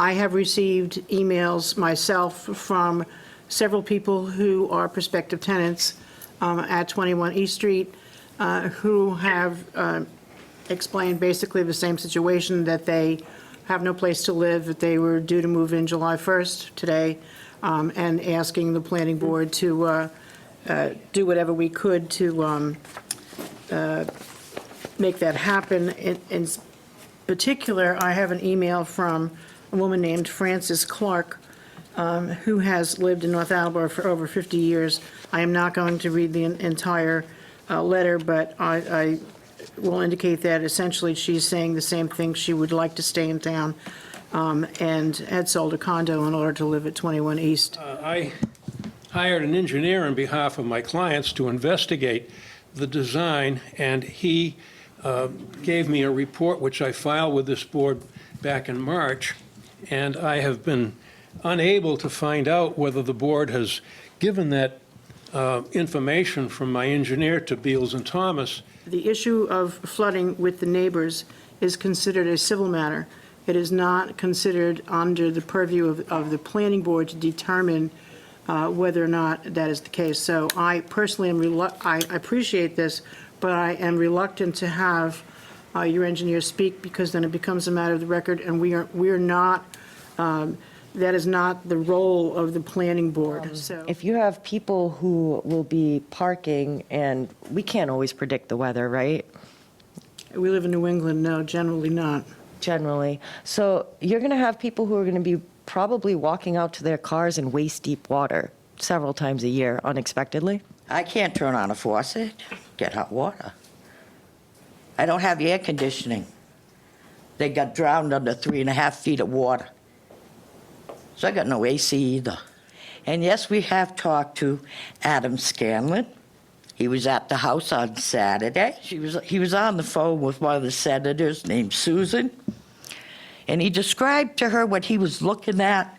I have received emails myself from several people who are prospective tenants at 21 East Street who have explained basically the same situation, that they have no place to live, that they were due to move in July 1st today, and asking the planning board to do whatever we could to make that happen. In particular, I have an email from a woman named Frances Clark, who has lived in North Attleboro for over 50 years. I am not going to read the entire letter, but I will indicate that essentially she's saying the same thing. She would like to stay in town and had sold a condo in order to live at 21 East. I hired an engineer on behalf of my clients to investigate the design, and he gave me a report which I filed with this board back in March, and I have been unable to find out whether the board has given that information from my engineer to Beals and Thomas. The issue of flooding with the neighbors is considered a civil matter. It is not considered under the purview of the planning board to determine whether or not that is the case. So I personally am I appreciate this, but I am reluctant to have your engineer speak, because then it becomes a matter of the record, and we are not. That is not the role of the planning board. So if you have people who will be parking, and we can't always predict the weather, right? we live in New England, no, generally not. Generally. So you're going to have people who are going to be probably walking out to their cars in waist-deep water several times a year, unexpectedly. I can't turn on a faucet, get hot water. I don't have air conditioning. They got drowned under 3.5 feet of water. So I got no AC either. And yes, we have talked to Adam Scanlon. He was at the house on Saturday. He was on the phone with one of the senators named Susan. And he described to her what he was looking at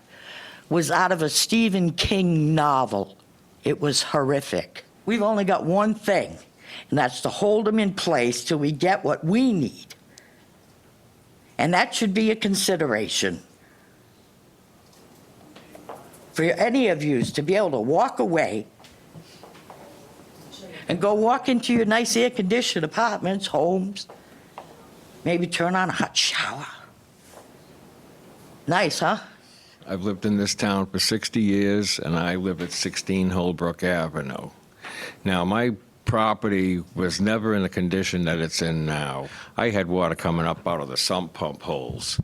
was out of a Stephen King novel. It was horrific. We've only got one thing, and that's to hold them in place till we get what we need. And that should be a consideration for any of you to be able to walk away and go walk into your nice air-conditioned apartments, homes, maybe turn on a hot shower. Nice, huh? I've lived in this town for 60 years, and I live at 16 Holbrook Avenue. Now, my property was never in the condition that it's in now. I had water coming up out of the sump pump holes,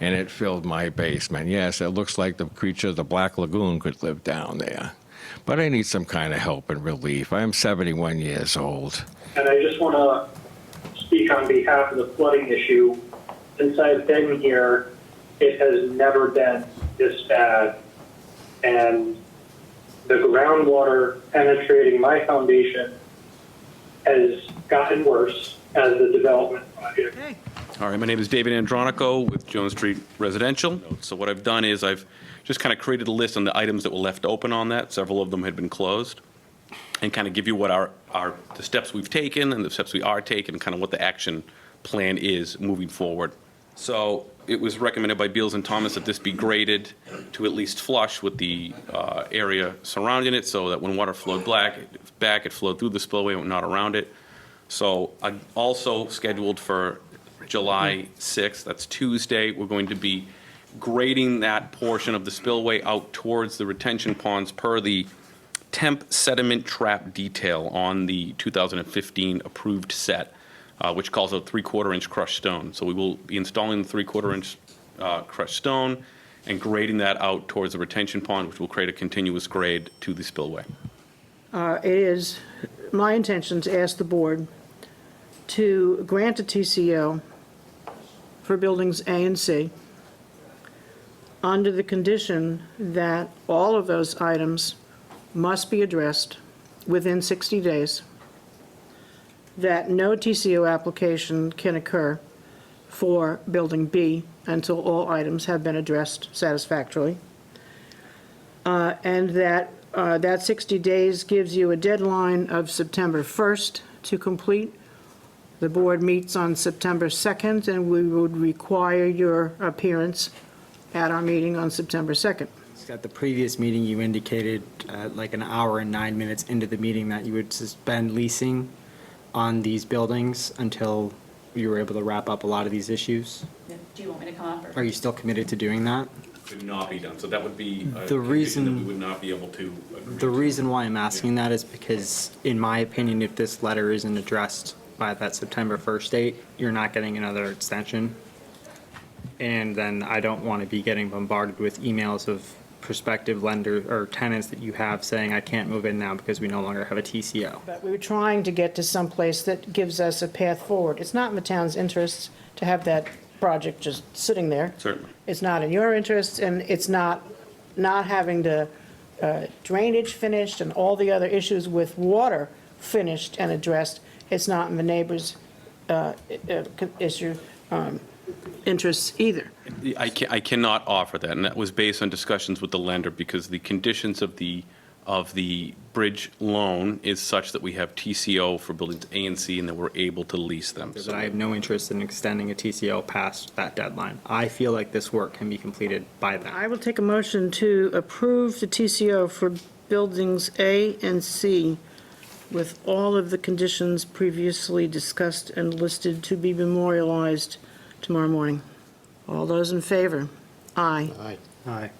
and it filled my basement. Yes, it looks like the creature of the Black Lagoon could live down there. But I need some kind of help and relief. I'm 71 years old. And I just want to speak on behalf of the flooding issue. Since I've been here, it has never been this bad. And the groundwater penetrating my foundation has gotten worse as the development project. Okay. All right, my name is David Andronico with Jones Street Residential. So what I've done is I've just kind of created a list on the items that were left open on that. Several of them had been closed, and kind of give you what the steps we've taken and the steps we are taking, and kind of what the action plan is moving forward. So it was recommended by Beals and Thomas that this be graded to at least flush with the area surrounding it, so that when water flowed back, it flowed through the spillway, not around it. So I also scheduled for July 6th, that's Tuesday, we're going to be grading that portion of the spillway out towards the retention ponds per the temp sediment trap detail on the 2015 approved set, which calls out 3/4 inch crushed stone. So we will be installing the 3/4 inch crushed stone and grading that out towards the retention pond, which will create a continuous grade to the spillway. It is my intention to ask the board to grant a TCO for buildings A and C under the condition that all of those items must be addressed within 60 days, that no TCO application can occur for building B until all items have been addressed satisfactorily, and that that 60 days gives you a deadline of September 1st to complete. The board meets on September 2nd, and we would require your appearance at our meeting on September 2nd. At the previous meeting, you indicated like an hour and 9 minutes into the meeting that you would suspend leasing on these buildings until you were able to wrap up a lot of these issues. Do you want me to come up? Are you still committed to doing that? Could not be done, so that would be a The condition that reason- we would not be able to agree The to. reason why I'm asking that is because, in my opinion, if this letter isn't addressed by that September 1st date, you're not getting another extension. And then I don't want to be getting bombarded with emails of prospective lenders or tenants that you have saying, I can't move in now because we no longer have a TCO. But we were trying to get to some place that gives us a path forward. It's not in the town's interests to have that project just sitting there. Certainly. It's not in your interests, and it's not having the drainage finished and all the other issues with water finished and addressed. It's not in the neighbor's interests either. I cannot offer that, and that was based on discussions with the lender, because the conditions of the bridge loan is such that we have TCO for buildings A and C, and that we're able to lease them. Because I have no interest in extending a TCO past that deadline. I feel like this work can be completed by then. I will take a motion to approve the TCO for buildings A and C with all of the conditions previously discussed and listed to be memorialized tomorrow morning. All those in favor? Aye. Aye.